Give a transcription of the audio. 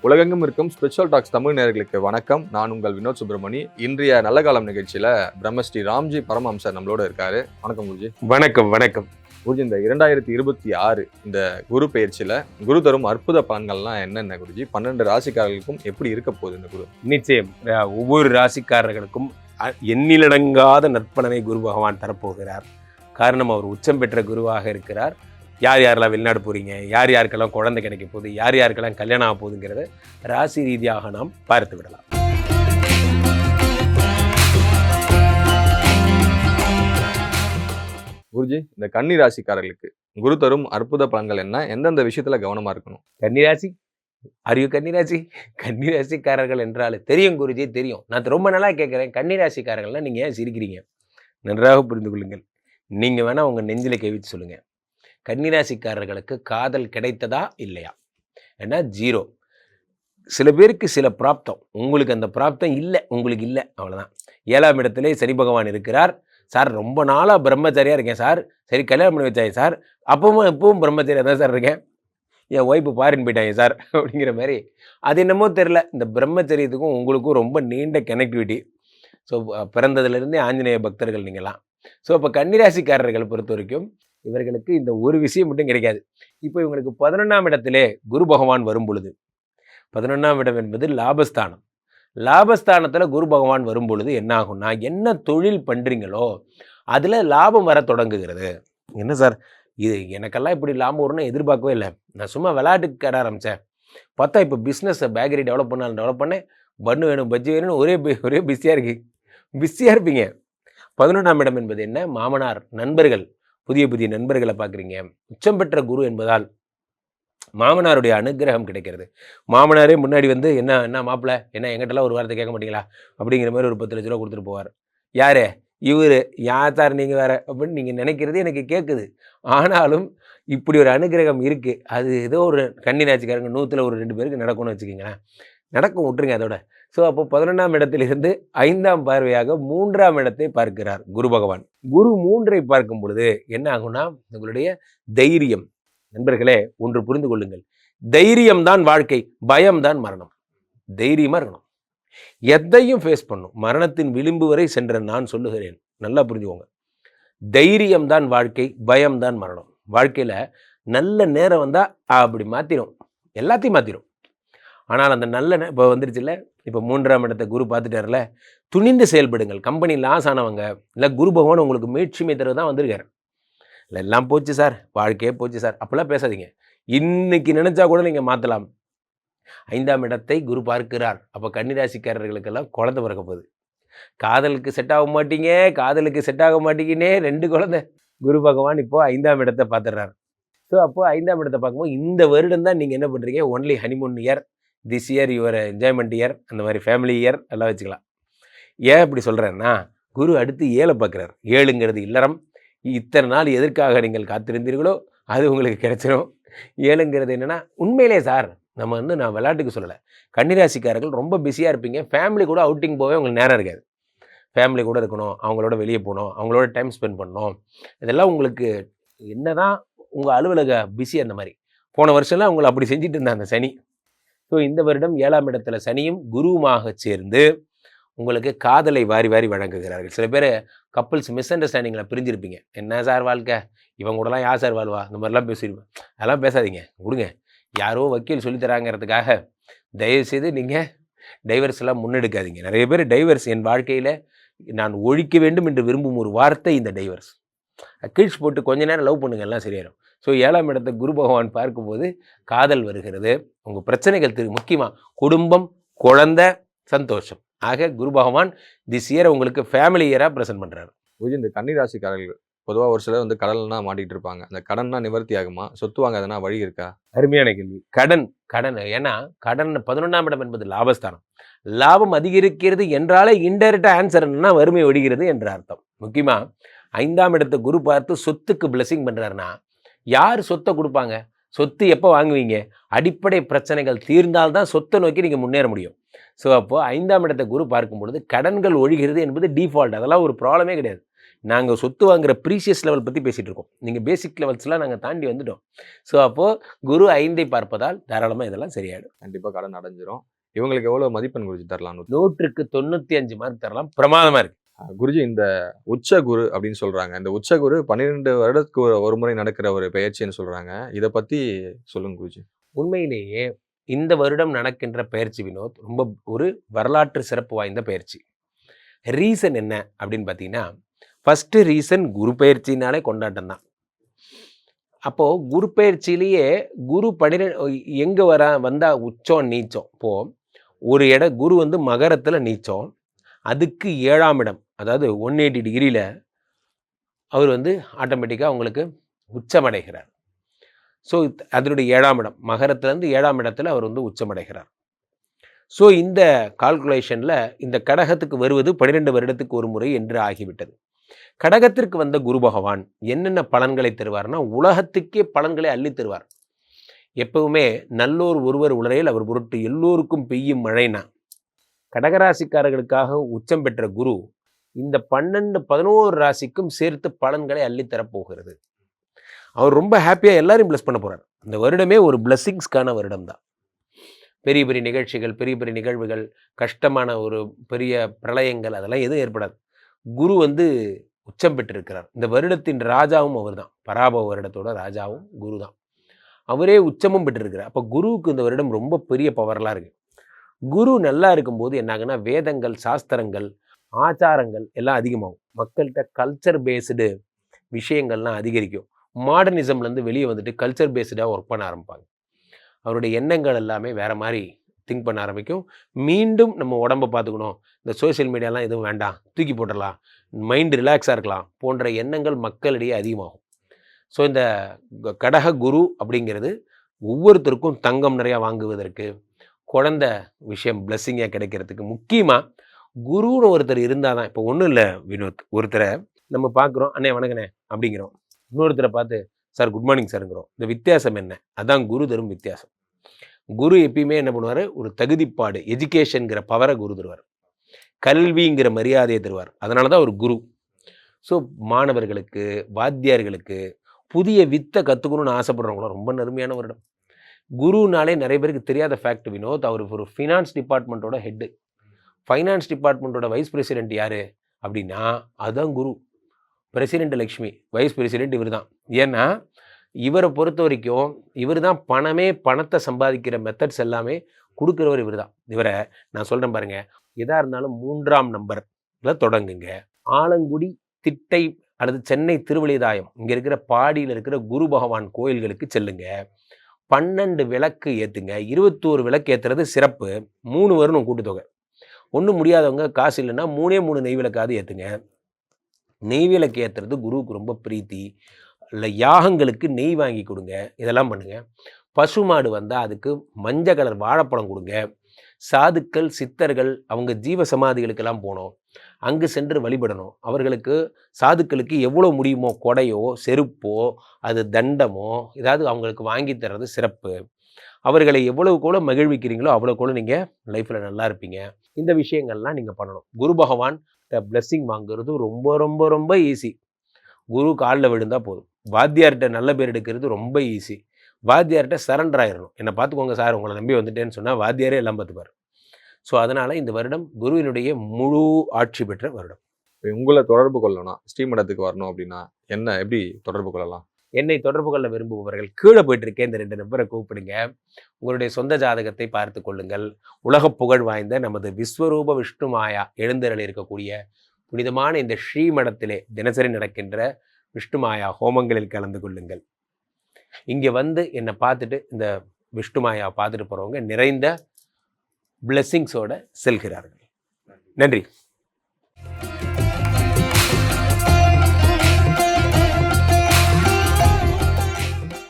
உலகெங்கும் இருக்கும் spiritual tax Tamil நேயர்களுக்கு வணக்கம். நான் உங்கள் வினோத் சுப்ரமணி. இன்றைய நல்ல காலம் நிகழ்ச்சியில பிரம்மஸ்ரீ ராம்ஜி பரமஹம்சர் நம்மளோட இருக்காரு. வணக்கம் குருஜி. வணக்கம். வணக்கம் குருஜி. இந்த 2026 இந்த குரு பெயர்ச்சியில குரு தரும் அற்புத பலன்கள்லாம் என்னென்ன குருஜி? 12 ராசிக்காரர்களுக்கும் எப்படி இருக்க போகுது இந்த குரு? நிச்சயம் ஒவ்வொரு ராசிக்காரர்களுக்கும் எண்ணிலடங்காத நற்பலனை குரு பகவான் தரப்போகிறார். காரணம், அவர் உச்சம் பெற்ற குருவாக இருக்கிறார். யார் யாரெல்லாம் வெளிநாடு போகிறீங்க, யார் யாருக்கெல்லாம் குழந்தை கிடைக்க போகுது, யார் யாருக்கெல்லாம் கல்யாணம் ஆக போகுதுங்கிறத ராசி ரீதியாக நாம் பார்த்து விடலாம். குருஜி, இந்த கன்னி ராசிக்காரர்களுக்கு குரு தரும் அற்புத பலன்கள் என்ன? எந்தெந்த விஷயத்துல கவனமா இருக்கணும்? கன்னிராசி அறிவு கன்னிராசி கன்னிராசிக்காரர்கள் என்றால் தெரியும் குருஜி, தெரியும். நான் ரொம்ப நல்லா கேட்குறேன். கன்னிராசிக்காரர்கள்லாம் நீங்கள் ஏன் சிரிக்கிறீங்க? நன்றாக புரிந்து கொள்ளுங்கள். நீங்கள் வேணால் உங்கள் நெஞ்சில் கைவிட்டு சொல்லுங்கள், கன்னிராசிக்காரர்களுக்கு காதல் கிடைத்ததா இல்லையா? ஏன்னா 0. சில பேருக்கு சில பிராப்தம், உங்களுக்கு அந்த பிராப்தம் இல்லை, உங்களுக்கு இல்லை, அவ்வளோதான். 7ஆம் இடத்திலே சனி பகவான் இருக்கிறார். சார் ரொம்ப நாளாக பிரம்மச்சாரியாக இருக்கேன் சார், சரி கல்யாணம் பண்ணி வச்சாங்க சார், இப்பவும் பிரம்மச்சாரியாக தான் சார் இருக்கேன், என் ஒய்ஃபு ஃபாரின் போயிட்டாங்க சார் அப்படிங்கிற மாதிரி. அது என்னமோ தெரில, இந்த பிரம்மச்சரியத்துக்கும் உங்களுக்கும் ரொம்ப நீண்ட கனெக்டிவிட்டி. ஸோ பிறந்ததுலேருந்தே ஆஞ்சநேய பக்தர்கள் நீங்களாம். ஸோ அப்போ கன்னிராசிக்காரர்களை பொறுத்த வரைக்கும் இவர்களுக்கு இந்த ஒரு விஷயம் மட்டும் கிடைக்காது. இப்போ இவங்களுக்கு 11ஆம் இடத்திலே குரு பகவான் வரும் பொழுது, 11ஆம் இடம் என்பது லாபஸ்தானம். லாபஸ்தானத்தில் குரு பகவான் வரும் பொழுது என்ன ஆகும்னா, என்ன தொழில் பண்ணுறீங்களோ அதில் லாபம் வர தொடங்குகிறது. என்ன சார் இது, எனக்கெல்லாம் இப்படி லாபம் வரும்னு எதிர்பார்க்கவே இல்லை, நான் சும்மா விளையாட்டுக்கு கடை ஆரம்பித்தேன், பார்த்தா இப்போ பிஸ்னஸை பேக்கரி டெவலப் பண்ணேன், பண்ணு வேணும் பஜ்ஜி வேணும்னு ஒரே பிஸியாக இருப்பீங்க. 11ஆம் இடம் என்பது என்ன? மாமனார், நண்பர்கள், புதிய நண்பர்களை பார்க்குறீங்க. உச்சம் பெற்ற குரு என்பதால் மாமனாருடைய அனுகிரகம் கிடைக்கிறது. மாமனாரே முன்னாடி வந்து என்ன மாப்பிள்ளை, என்ன எங்கிட்டலாம் ஒரு வார்த்தை கேட்க மாட்டீங்களா அப்படிங்கிற மாதிரி ஒரு 10 லட்ச ரூபா கொடுத்துட்டு போவார். யார் இவர்? யார் சார் நீங்கள் வேறு அப்படின்னு நீங்கள் நினைக்கிறது எனக்கு கேட்குது. ஆனாலும் இப்படி ஒரு அனுகிரகம் இருக்குது. அது ஏதோ ஒரு கன்னிராசிக்காரங்க 100ல் ஒரு 2 பேருக்கு நடக்கும்னு வச்சுக்கிங்களேன். நடக்கும், விட்டுருங்க அதோட. ஸோ அப்போ 11ஆம் இடத்திலிருந்து 5ஆம் பார்வையாக 3ஆம் இடத்தை பார்க்கிறார் குரு பகவான். குரு 3ஐ பார்க்கும் பொழுது என்ன ஆகும்னா, உங்களுடைய தைரியம். நண்பர்களே, ஒன்று புரிந்து கொள்ளுங்கள், தைரியம்தான் வாழ்க்கை, பயம்தான் மரணம். தைரியமாக இருக்கணும், எதையும் ஃபேஸ் பண்ணும். மரணத்தின் விளிம்பு வரை சென்ற நான் சொல்லுகிறேன், நல்லா புரிஞ்சுக்கோங்க. தைரியம்தான் வாழ்க்கை, பயம்தான் மரணம். வாழ்க்கையில் நல்ல நேரம் வந்தால் அப்படி மாற்றிடும், எல்லாத்தையும் மாற்றிடும். ஆனால் அந்த நல்ல இப்போ வந்துருச்சு இல்லை, இப்போ 3ஆம் இடத்தை குரு பார்த்துட்டார்ல, துணிந்து செயல்படுங்கள். கம்பெனி லாஸ் ஆனவங்க இல்லை, குரு பகவான் உங்களுக்கு மீட்சிமை தருவது தான் வந்திருக்காரு. இல்லை எல்லாம் போச்சு சார், வாழ்க்கையே போச்சு சார் அப்படிலாம் பேசாதீங்க. இன்னைக்கு நினச்சா கூட நீங்கள் மாற்றலாம். 5ஆம் இடத்தை குரு பார்க்கிறார். அப்போ கன்னிராசிக்காரர்களுக்கெல்லாம் குழந்தை பிறக்க போகுது. காதலுக்கு செட் ஆக மாட்டீங்கன்னே 2 குழந்தை. குரு பகவான் இப்போது 5ஆம் இடத்தை பார்த்துடுறார். ஸோ அப்போது 5ஆம் இடத்தை பார்க்கும்போது இந்த வருடம் தான் நீங்கள் என்ன பண்ணுறீங்க, only honeymoon year, this year your enjoyment year, அந்த மாதிரி ஃபேமிலி இயர் எல்லாம் வச்சுக்கலாம். ஏன் இப்படி சொல்கிறேன்னா, குரு அடுத்து 7 பார்க்குறார். 7ங்கிறது இல்லறம். இத்தனை நாள் எதற்காக நீங்கள் காத்திருந்தீர்களோ அது உங்களுக்கு கிடைச்சிடும். 7ங்கிறது என்னென்னா, உண்மையிலே சார் நான் விளையாட்டுக்கு சொல்லலை, கன்னிராசிக்காரர்கள் ரொம்ப பிஸியாக இருப்பீங்க. ஃபேமிலி கூட அவுட்டிங் போகவே உங்களுக்கு நேரம் இருக்காது. ஃபேமிலி கூட இருக்கணும், அவங்களோட வெளியே போகணும், அவங்களோட டைம் ஸ்பெண்ட் பண்ணணும். இதெல்லாம் உங்களுக்கு என்ன தான் உங்கள் அலுவலக பிஸி அந்த மாதிரி. போன வருஷம்லாம் உங்களை அப்படி செஞ்சுட்டு இருந்தாங்க அந்த சனி. ஸோ இந்த வருடம் 7ஆம் இடத்துல சனியும் குருவுமாக சேர்ந்து உங்களுக்கு காதலை வாரி வழங்குகிறார்கள். சில பேர் கப்புள்ஸ் மிஸ் அண்டர்ஸ்டாண்டிங்கில் பிரிஞ்சிருப்பீங்க. என்ன சார் வாழ்க்கை, இவங்க கூடலாம் யார் சார் வாழ்வா, இந்த மாதிரிலாம் பேசிடுவேன். அதெல்லாம் பேசாதீங்க, விடுங்க. யாரோ வக்கீல் சொல்லித்தராங்கிறதுக்காக தயவுசெய்து நீங்கள் டைவர்ஸ் எல்லாம் முன்னெடுக்காதீங்க. நிறைய பேர் டைவர்ஸ், என் வாழ்க்கையில் நான் ஒழிக்க வேண்டும் என்று விரும்பும் ஒரு வார்த்தை இந்த டைவர்ஸ். கீழ்ஸ் போட்டு கொஞ்ச நேரம் லவ் பண்ணுங்க, எல்லாம் சரியாயிடும். ஸோ 7ஆம் இடத்தை குரு பகவான் பார்க்கும்போது காதல் வருகிறது. உங்கள் பிரச்சனைகள் முக்கியமாக குடும்பம், குழந்தை, சந்தோஷம். ஆக குரு பகவான் திஸ் இயர் உங்களுக்கு ஃபேமிலி இயராக ப்ரெசென்ட் பண்ணுறாரு. இந்த கன்னிராசிக்காரர்கள் பொதுவாக ஒரு சிலர் வந்து கடல்னா மாட்டிகிட்டு இருப்பாங்க. அந்த கடன்னா நிவர்த்தி ஆகுமா? சொத்து வாங்க எதனா வழி இருக்கா? அருமையான கேள்வி. கடன் ஏன்னா கடன் 11ஆம் இடம் என்பது லாபஸ்தானம். லாபம் அதிகரிக்கிறது என்றாலே இன்டைரக்டாக ஆன்சர் என்னன்னா வறுமை ஒழிகிறது என்ற அர்த்தம். முக்கியமாக 5ஆம் இடத்தை குரு பார்த்து சொத்துக்கு பிளெஸிங் பண்ணுறாருன்னா, யார் சொத்தை கொடுப்பாங்க? சொத்து எப்போ வாங்குவீங்க? அடிப்படை பிரச்சனைகள் தீர்ந்தால்தான் சொத்தை நோக்கி நீங்கள் முன்னேற முடியும். ஸோ அப்போது 5ஆம் இடத்தை குரு பார்க்கும் பொழுது கடன்கள் ஒழிகிறது என்பது டிஃபால்ட். அதெல்லாம் ஒரு ப்ராப்ளமே கிடையாது. நாங்கள் சொத்து வாங்குற ப்ரீஷியஸ் லெவல் பற்றி பேசிகிட்டு இருக்கோம். நீங்கள் பேசிக் லெவல்ஸ்லாம் நாங்கள் தாண்டி வந்துட்டோம். ஸோ அப்போது குரு 5ஐ பார்ப்பதால் தாராளமாக இதெல்லாம் சரியாயிடும். கண்டிப்பா கடன் அடைஞ்சிரும். இவங்களுக்கு எவ்வளவு மதிப்பெண் குருஜி தரலாம்? 100க்கு 95 மார்க் தரலாம். பிரமாதமாக இருக்கு. குருஜி, இந்த உச்ச குரு அப்படின்னு சொல்றாங்க. இந்த உச்ச குரு 12 வருடத்துக்கு ஒரு முறை நடக்கிற ஒரு பெயர்ச்சின்னு சொல்றாங்க. இதை பத்தி சொல்லுங்க குருஜி. உண்மையிலேயே இந்த வருடம் நடக்கின்ற பயிற்சி வினோத் ரொம்ப ஒரு வரலாற்று சிறப்பு வாய்ந்த பயிற்சி. ரீசன் என்ன அப்படின்னு பார்த்தீங்கன்னா, ஃபஸ்ட்டு ரீசன் குரு பயிற்சினாலே கொண்டாட்டம் தான். அப்போது குரு பயிற்சியிலேயே குரு 12 எங்கே வந்தா உச்சம் நீச்சம். இப்போது ஒரு குரு வந்து மகரத்தில் நீச்சம், அதுக்கு 7ஆம் இடம், அதாவது 180 டிகிரியில் அவர் வந்து ஆட்டோமேட்டிக்காக உங்களுக்கு உச்சமடைகிறார். ஸோ அதனுடைய 7ஆம் இடம், மகரத்துலேருந்து 7ஆம் இடத்துல அவர் வந்து உச்சமடைகிறார். ஸோ இந்த கால்குலேஷனில் இந்த கடகத்துக்கு வருவது 12 வருடத்துக்கு ஒரு முறை என்று ஆகிவிட்டது. கடகத்திற்கு வந்த குரு பகவான் என்னென்ன பலன்களை தருவார்னா, உலகத்துக்கே பலன்களை அள்ளி தருவார். எப்பவுமே நல்லோர் ஒருவர் உலரையில் அவர் பொருட்டு எல்லோருக்கும் பெய்யும் மழைனா, கடகராசிக்காரர்களுக்காக உச்சம் பெற்ற குரு இந்த 12, 11 ராசிக்கும் சேர்த்து பலன்களை அள்ளித்தரப்போகிறது. அவர் ரொம்ப ஹாப்பியாக எல்லாரையும் பிளஸ் பண்ண போகிறார். இந்த வருடமே ஒரு பிளஸ்ஸிங்ஸ்க்கான வருடம் தான். பெரிய பெரிய நிகழ்ச்சிகள், பெரிய பெரிய நிகழ்வுகள், கஷ்டமான ஒரு பெரிய பிரளயங்கள் அதெல்லாம் எதுவும் ஏற்படாது. குரு வந்து உச்சம் பெற்றிருக்கிறார். இந்த வருடத்தின் ராஜாவும் அவர் தான். பராபவ வருடத்தோட ராஜாவும் குரு தான். அவரே உச்சமும் பெற்றிருக்கிறார். அப்போ குருவுக்கு இந்த வருடம் ரொம்ப பெரிய பவர்லாம் இருக்குது. குரு நல்லா இருக்கும்போது என்னாகுன்னா, வேதங்கள், சாஸ்திரங்கள், ஆச்சாரங்கள் எல்லாம் அதிகமாகும். மக்கள்கிட்ட கல்ச்சர் பேஸ்டு விஷயங்கள்லாம் அதிகரிக்கும். மாடர்னிசம்லேருந்து வெளியே வந்துட்டு கல்ச்சர் பேஸ்டாக ஒர்க் பண்ண ஆரம்பிப்பாங்க. அவருடைய எண்ணங்கள் எல்லாமே வேறு மாதிரி திங்க் பண்ண ஆரம்பிக்கும். மீண்டும் நம்ம உடம்பை பார்த்துக்கணும், இந்த சோஷியல் மீடியாலாம் எதுவும் வேண்டாம், தூக்கி போட்டுடலாம், மைண்டு ரிலாக்ஸாக இருக்கலாம் போன்ற எண்ணங்கள் மக்களிடையே அதிகமாகும். ஸோ இந்த கடக குரு அப்படிங்கிறது ஒவ்வொருத்தருக்கும் தங்கம் நிறையா வாங்குவதற்கு, குழந்த விஷயம் பிளஸ்ஸிங்காக கிடைக்கிறதுக்கு, முக்கியமாக குருன்னு ஒருத்தர் இருந்தால் தான். இப்போ ஒன்றும் இல்லை வினோத், ஒருத்தரை நம்ம பார்க்குறோம், அண்ணே வணக்கண்ணே அப்படிங்கிறோம். இன்னொருத்தரை பார்த்து சார் குட் மார்னிங் சாருங்கிறோம். இந்த வித்தியாசம் என்ன? அதான் குரு தரும் வித்தியாசம். குரு எப்பயுமே என்ன பண்ணுவார், ஒரு தகுதிப்பாடு, எஜுகேஷனுங்கிற பவரை குரு தருவார், கல்விங்கிற மரியாதையை தருவார். அதனால தான் ஒரு குரு. ஸோ மாணவர்களுக்கு, வாத்தியார்களுக்கு, புதிய வித்தை கற்றுக்கணும்னு ஆசைப்படுறவங்களும் ரொம்ப நறுமையான வருடம். குருனாலே நிறைய பேருக்கு தெரியாத ஃபேக்ட் வினோத், அவர் ஒரு ஃபினான்ஸ் டிபார்ட்மெண்ட்டோட ஹெட்டு. ஃபைனான்ஸ் டிபார்ட்மெண்ட்டோட வைஸ் பிரசிடென்ட் யார் அப்படின்னா அதுதான் Guru. President Lakshmi, vice president இவர் தான். ஏன்னா இவரை பொறுத்த வரைக்கும் இவர் தான் பணத்தை சம்பாதிக்கிற மெத்தட்ஸ் எல்லாமே கொடுக்குறவர் இவர் தான். இவரை நான் சொல்கிறேன் பாருங்கள், எதாக இருந்தாலும் 3ஆம் நம்பரில் தொடங்குங்க. ஆலங்குடி, திட்டை அல்லது சென்னை திருவழிதாயம் இங்கே இருக்கிற பாடியில் இருக்கிற குரு பகவான் கோயில்களுக்கு செல்லுங்க. 12 விளக்கு ஏற்றுங்க. 21 விளக்கு ஏற்றுறது சிறப்பு. 3 வரணும் கூட்டுத்தொகை. ஒன்றும் முடியாதவங்க காசு இல்லைன்னா 3 நெய் விளக்காவது ஏற்றுங்க. நெய் விளக்கு ஏற்றுறது குருவுக்கு ரொம்ப பிரீத்தி. இல்லை யாகங்களுக்கு நெய் வாங்கி கொடுங்க. இதெல்லாம் பண்ணுங்கள். பசுமாடு வந்தால் அதுக்கு மஞ்சள் கலர் வாழைப்பழம் கொடுங்க. சாதுக்கள், சித்தர்கள், அவங்க ஜீவ சமாதிகளுக்கெல்லாம் போகணும், அங்கு சென்று வழிபடணும். அவர்களுக்கு, சாதுக்களுக்கு எவ்வளோ முடியுமோ கொடையோ செருப்போ அது தண்டமோ ஏதாவது அவங்களுக்கு வாங்கி தர்றது சிறப்பு. அவர்களை எவ்வளவுக்கு எவ்வளோ மகிழ்விக்கிறீங்களோ அவ்வளோக்கு எவ்வளோ நீங்கள் லைஃப்பில் நல்லா இருப்பீங்க. இந்த விஷயங்கள்லாம் நீங்கள் பண்ணணும். குரு பகவான் பிளெஸ்ஸிங் வாங்குறது ரொம்ப ரொம்ப ரொம்ப ஈஸி. குரு காலில் விழுந்தால் போதும். வாத்தியார்கிட்ட நல்ல பேர் எடுக்கிறது ரொம்ப ஈஸி. வாத்தியார்கிட்ட சரண்டர் ஆயிடணும். என்னை பார்த்துக்கோங்க சார், உங்களை நம்பி வந்துட்டேன்னு சொன்னால் வாத்தியாரே எல்லாம் பார்த்துப்பார். ஸோ அதனால் இந்த வருடம் குருவினுடைய முழு ஆட்சி பெற்ற வருடம். உங்களை தொடர்பு கொள்ளணும், ஸ்ரீமடத்துக்கு வரணும் அப்படின்னா எப்படி தொடர்பு கொள்ளலாம்? என்னை தொடர்பு கொள்ள விரும்புபவர்கள் கீழே போயிட்டு இருக்கேன், இந்த 2 நம்பரை கூப்பிடுங்க. உங்களுடைய சொந்த ஜாதகத்தை பார்த்து கொள்ளுங்கள். உலக புகழ் வாய்ந்த நமது விஸ்வரூப விஷ்ணு மாயா எழுந்தருளி இருக்கக்கூடிய புனிதமான இந்த ஸ்ரீமடத்திலே தினசரி நடக்கின்ற விஷ்ணு மாயா ஹோமங்களில் கலந்து கொள்ளுங்கள். இங்கே வந்து என்னை பார்த்துட்டு இந்த விஷ்ணு மாயா பார்த்துட்டு போகிறவங்க நிறைந்த பிளெஸ்ஸிங்ஸோடு செல்கிறார்கள். நன்றி.